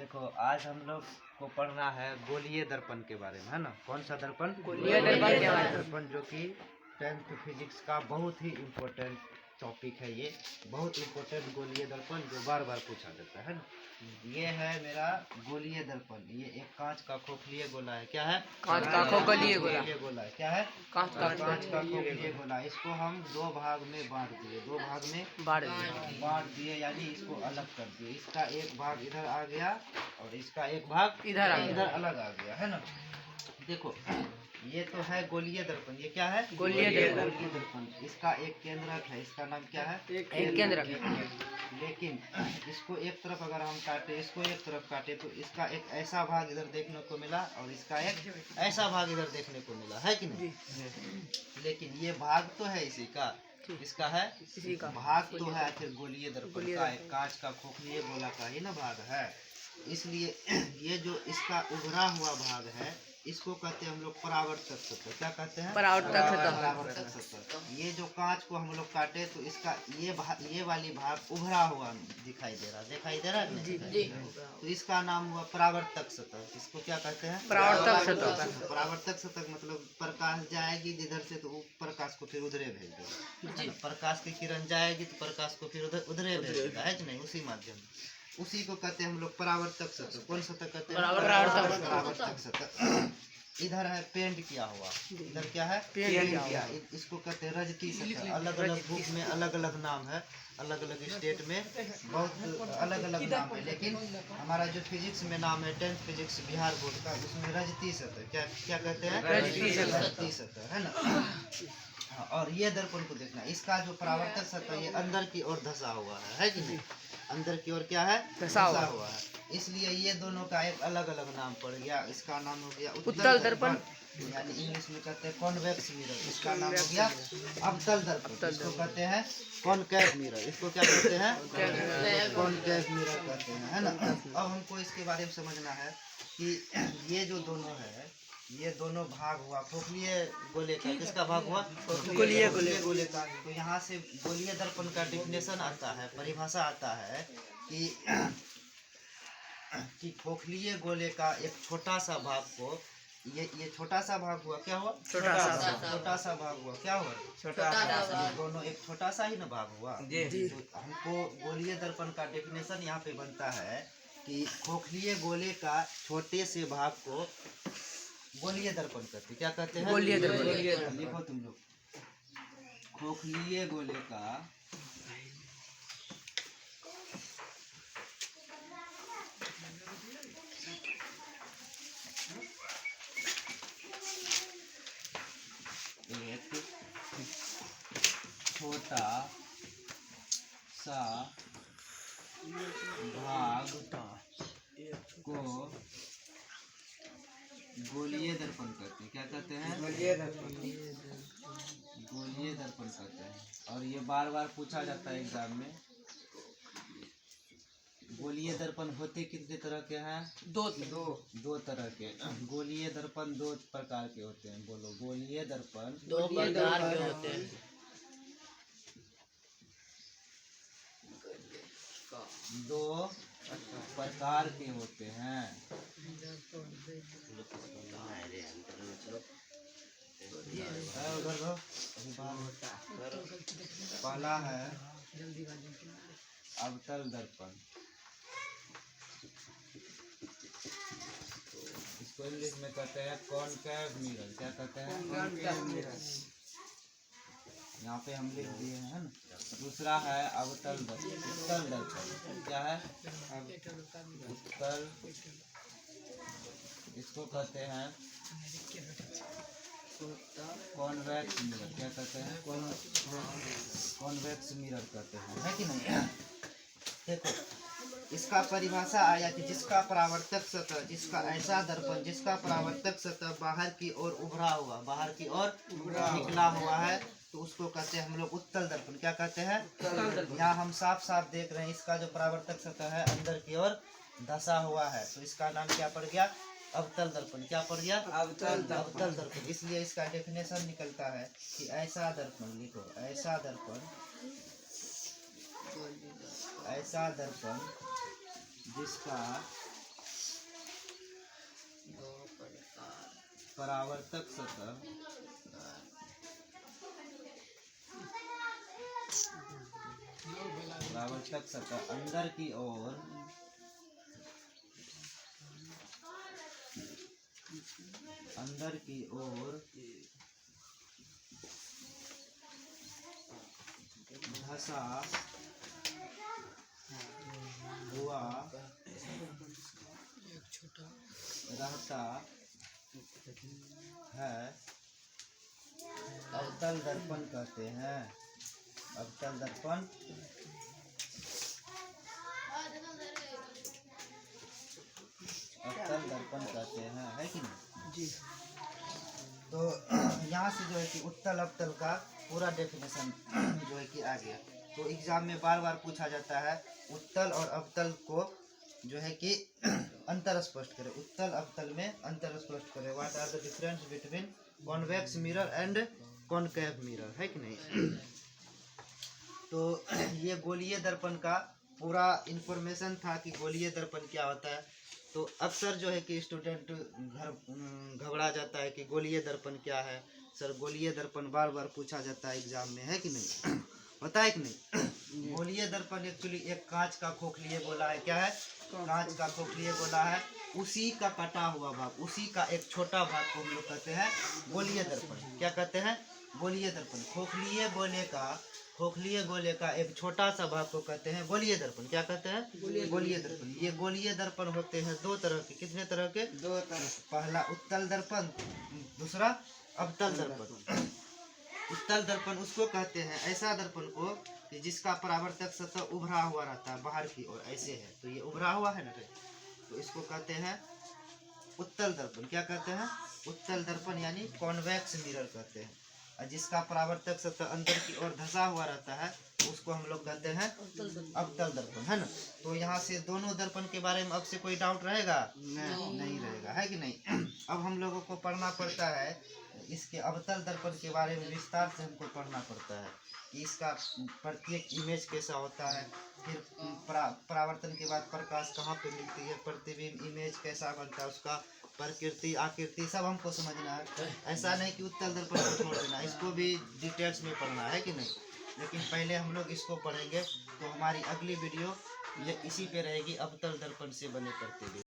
देखो आज हम लोग को पढ़ना है गोलीय दर्पण के बारे में, है ना। कौन सा दर्पण? गोलीय दर्पण, जो कि 10th फिजिक्स का बहुत ही इम्पोर्टेंट टॉपिक है। ये बहुत इम्पोर्टेंट गोलीय दर्पण जो बार बार पूछा जाता है ना। ये है मेरा गोलीय दर्पण। ये एक कांच का खोखलीय गोला है। क्या है? कांच का खोखलीय गोला। गोला है। क्या है? कांच का खोखलीय गोला। इसको हम दो भाग में बांट दिए, बांट दिए यानी इसको अलग कर दिए। इसका एक भाग इधर आ गया और इसका एक भाग इधर अलग आ गया, है ना। देखो ये तो है गोलीय दर्पण। ये क्या है? गोलीय दर्पण। इसका एक केंद्रक है। इसका नाम क्या है? एक केंद्रक। लेकिन इसको एक तरफ अगर हम काटे, इसको एक तरफ काटे तो इसका एक ऐसा भाग इधर देखने को मिला और इसका एक ऐसा भाग इधर देखने को मिला, है कि नहीं? लेकिन ये भाग तो है इसी का। इसका है इसी का भाग तो है आखिर गोलीय दर्पण का, एक कांच का खोखलीय गोला का ही ना भाग है। इसलिए ये जो इसका उभरा हुआ भाग है इसको कहते हैं हम लोग परावर्तक सतह। क्या कहते हैं? परावर्तक सतह। ये जो कांच को हम लोग काटे तो इसका ये वाली भाग उभरा हुआ दिखाई दे रहा है जी। तो इसका नाम हुआ परावर्तक सतह। इसको क्या कहते हैं? परावर्तक सतह मतलब प्रकाश जाएगी जिधर से तो वो प्रकाश को फिर उधरे भेज देगा। प्रकाश की किरण जाएगी तो प्रकाश को फिर उधरे भेज देगा, है कि नहीं? उसी माध्यम, उसी को कहते हैं हम लोग परावर्तक सतह। कौन सतह कहते हैं? परावर्तक सतह। इधर है पेंट किया हुआ। इधर क्या है? पेंट किया। इसको कहते हैं रजती सतह। अलग अलग बुक में अलग अलग नाम है, अलग अलग स्टेट में बहुत अलग अलग नाम है। लेकिन हमारा जो फिजिक्स में नाम है 10th फिजिक्स बिहार बोर्ड का, उसमें रजती सतह। क्या कहते हैं? रजती सतह, है ना। और ये दर्पण को देखना, इसका जो परावर्तक सतह ये अंदर की ओर धंसा हुआ है कि नहीं? अंदर की ओर क्या है? धंसा हुआ है। इसलिए ये दोनों का एक अलग अलग नाम पड़ गया। इसका नाम हो गया उत्तल दर्पण, यानी इंग्लिश में कहते हैं कॉन्वेक्स मिरर। इसका नाम हो गया अवतल दर्पण। इसको कहते हैं कॉनकेव मिरर। इसको क्या कहते हैं? कॉनकेव मिरर कहते हैं, है ना। अब हमको इसके बारे में समझना है कि ये जो दोनों है, ये दोनों भाग हुआ खोखलीय गोले का। किसका भाग हुआ? गोलीय गोले का। तो यहाँ से गोलीय दर्पण का डिफिनेशन आता है, परिभाषा आता है कि खोखलीय गोले का एक छोटा सा भाग को, ये छोटा सा भाग हुआ। क्या हुआ? छोटा सा भाग हुआ। क्या हुआ? छोटा सा। दोनों एक छोटा सा ही ना भाग हुआ जी। तो हमको गोलीय दर्पण का डेफिनेशन यहाँ पे बनता है कि खोखलीय गोले का छोटे से भाग को गोलीय दर्पण कहते। क्या कहते हैं? गोलीय दर्पण। लिखो तुम लोग, खोखलीय गोले का एक छोटा सा भाग को गोलीय दर्पण कहते हैं। क्या कहते हैं? गोलीय दर्पण कहते हैं। और ये बार बार पूछा जाता है एग्जाम में। गोलीय दर्पण होते कितने तरह के हैं? दो तरह के। गोलीय दर्पण दो प्रकार के होते हैं। बोलो, गोलीय दर्पण दो प्रकार के होते हैं। दो प्रकार के होते हैं। पहला है अवतल दर्पण। इसको इंग्लिश में कहते हैं कॉनकेव मिरर। क्या कहते हैं? Concave mirror. यहाँ पे हम लिख दिए हैं ना। दूसरा है अवतल दर्पण, उत्तल दर्पण। क्या है? उत्तल। इसको कहते हैं कॉन्वेक्स मिरर। क्या कहते हैं? कॉन्वेक्स मिरर कहते हैं, है कि नहीं? देखो इसका परिभाषा आया कि जिसका परावर्तक सतह, जिसका ऐसा दर्पण जिसका परावर्तक सतह बाहर की ओर उभरा हुआ, बाहर की ओर निकला हुआ है, तो उसको कहते हैं हम लोग उत्तल दर्पण। क्या कहते हैं? यहाँ हम साफ साफ देख रहे हैं इसका जो परावर्तक सतह है अंदर की ओर धंसा हुआ है, तो इसका नाम क्या पड़ गया? अवतल दर्पण। क्या पड़ गया? अवतल दर्पण। इसलिए इसका डेफिनेशन निकलता है कि ऐसा दर्पण, लिखो ऐसा दर्पण जिसका परावर्तक सतह परावर्तक सतह अंदर की ओर धसा हुआ रहता है, अवतल दर्पण कहते हैं। अवतल दर्पण कहते हैं, है कि नहीं जी। तो यहाँ से जो है कि उत्तल अवतल का पूरा डेफिनेशन जो है कि आ गया। तो एग्जाम में बार बार पूछा जाता है उत्तल और अवतल को जो है कि अंतर स्पष्ट करें। उत्तल अवतल में अंतर स्पष्ट करें। What are the difference between convex mirror and concave mirror, है कि नहीं। तो ये गोलीय दर्पण का पूरा इंफॉर्मेशन था कि गोलीय दर्पण क्या होता है। तो अक्सर जो है कि स्टूडेंट घबरा जाता है कि गोलीय दर्पण क्या है सर। गोलीय दर्पण बार बार पूछा जाता है एग्जाम में, है कि नहीं, होता है कि नहीं। गोलीय दर्पण एक्चुअली एक कांच का खोखलीय गोला है। क्या है? कांच का खोखलीय गोला है। उसी का कटा हुआ भाग, उसी का एक छोटा भाग को हम लोग कहते हैं गोलीय दर्पण। क्या कहते हैं? गोलीय दर्पण। खोखलीय गोले का एक छोटा सा भाग को कहते हैं गोलीय दर्पण। क्या कहते हैं? गोलीय दर्पण। ये गोलीय दर्पण होते हैं दो तरह के। कितने तरह के? दो तरह। पहला उत्तल दर्पण, दूसरा अवतल दर्पण। उत्तल दर्पण उसको कहते हैं ऐसा दर्पण को कि जिसका परावर्तक सतह उभरा हुआ रहता है बाहर की ओर, ऐसे है। तो ये उभरा हुआ है ना, तो इसको कहते हैं उत्तल दर्पण। क्या कहते हैं? उत्तल दर्पण यानी कॉन्वेक्स मिरर कहते हैं। और जिसका परावर्तक सतह अंदर की ओर धंसा हुआ रहता है उसको हम लोग कहते हैं अवतल दर्पण, है ना। तो यहाँ से दोनों दर्पण के बारे में अब से कोई डाउट रहेगा? नहीं रहेगा, है कि नहीं। अब हम लोगों को पढ़ना पड़ता है इसके अवतल दर्पण के बारे में विस्तार से हमको पढ़ना पड़ता है कि इसका प्रत्येक इमेज कैसा होता है, फिर परावर्तन के बाद प्रकाश कहाँ पे मिलती है, प्रतिबिंब इमेज कैसा बनता है, उसका प्रकृति आकृति सब हमको समझना है। ऐसा नहीं कि उत्तल दर्पण को छोड़ देना, इसको भी डिटेल्स में पढ़ना है कि नहीं। लेकिन पहले हम लोग इसको पढ़ेंगे। तो हमारी अगली वीडियो ये इसी पे रहेगी, अवतल दर्पण से बने प्रतिबिंब।